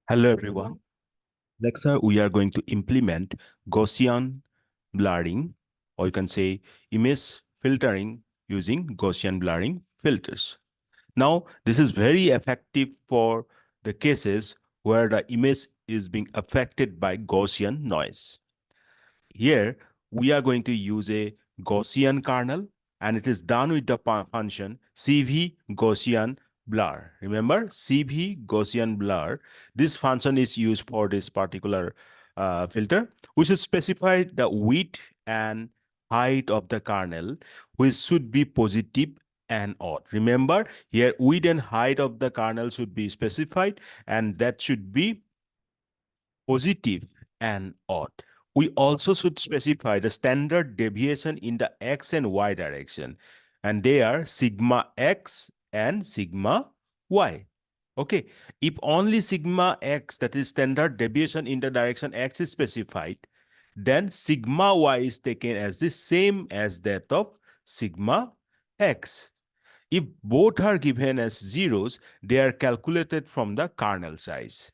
Hello everyone. Lecture we are going to implement Gaussian blurring, or you can say image filtering using Gaussian blurring filters. Now, this is very effective for the cases where the image is being affected by Gaussian noise. Here, we are going to use a Gaussian kernel, and it is done with the function CV Gaussian blur. Remember, CV Gaussian blur. This function is used for this particular filter, which is specified the width and height of the kernel, which should be positive and odd. Remember, here width and height of the kernel should be specified, and that should be positive and odd. We also should specify the standard deviation in the x and y direction, and they are sigma x and sigma y. Okay, if only sigma x, that is standard deviation in the direction x, is specified, then sigma y is taken as the same as that of sigma x. If both are given as zeros, they are calculated from the kernel size.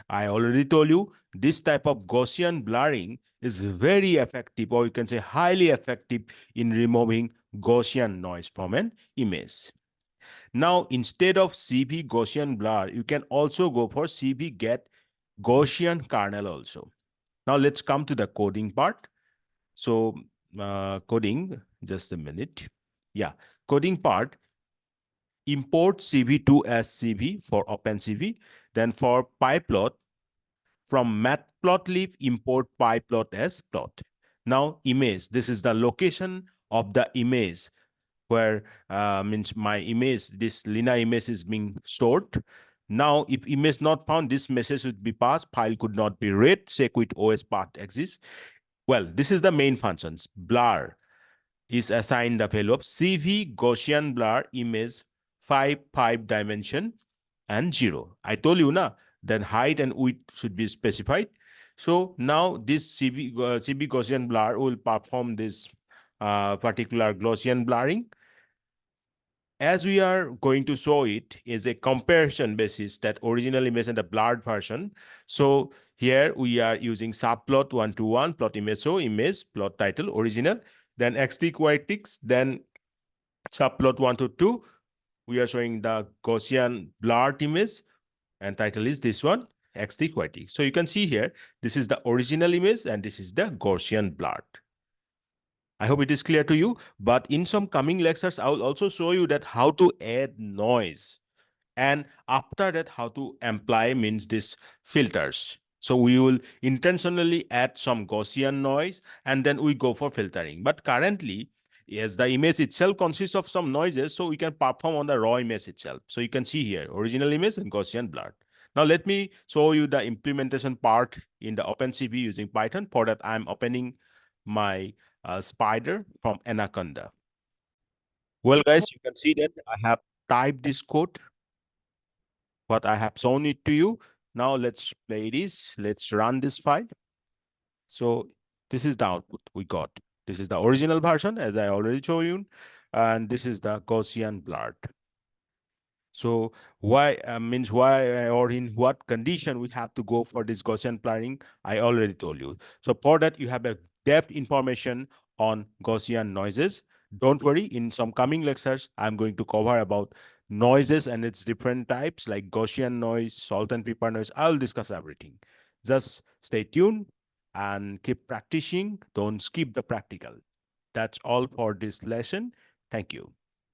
I already told you this type of Gaussian blurring is very effective, or you can say highly effective, in removing Gaussian noise from an image. Now, instead of CV Gaussian blur, you can also go for CV get Gaussian kernel also. Now, let's come to the coding part. So, coding, just a minute. Yeah, coding part, import CV2 as CV for OpenCV. Then for pyplot, from matplotlib, import pyplot as plot. Now, image, this is the location of the image where means my image, this linear image is being stored. Now, if image not found, this message would be passed, file could not be read, check with OS path exists. Well, this is the main functions. Blur is assigned the value of CV Gaussian blur image 5 dimension and 0. I told you na, then height and width should be specified. So now this CV Gaussian blur will perform this particular Gaussian blurring. As we are going to show it is a comparison basis, that original image and the blurred version. So here we are using subplot 1:1, plot image, so image, plot title, original, then xt quitics, then subplot 1:2. We are showing the Gaussian blurred image, and title is this one, xt quitic. So you can see here, this is the original image and this is the Gaussian blurred. I hope it is clear to you, but in some coming lectures, I will also show you that how to add noise. And after that, how to apply means this filters. So we will intentionally add some Gaussian noise and then we go for filtering. But currently, yes, the image itself consists of some noises, so we can perform on the raw image itself. So you can see here, original image and Gaussian blurred. Now let me show you the implementation part in the OpenCV using Python. For that, I'm opening my spider from Anaconda. Well, guys, you can see that I have typed this code, what I have shown it to you. Now let's play this. Let's run this file. So this is the output we got. This is the original version, as I already showed you, and this is the Gaussian blurred. So why means why, or in what condition we have to go for this Gaussian blurring, I already told you. So for that, you have a depth information on Gaussian noises. Don't worry, in some coming lectures, I'm going to cover about noises and its different types like Gaussian noise, salt and pepper noise. I'll discuss everything. Just stay tuned and keep practicing. Don't skip the practical. That's all for this lesson. Thank you.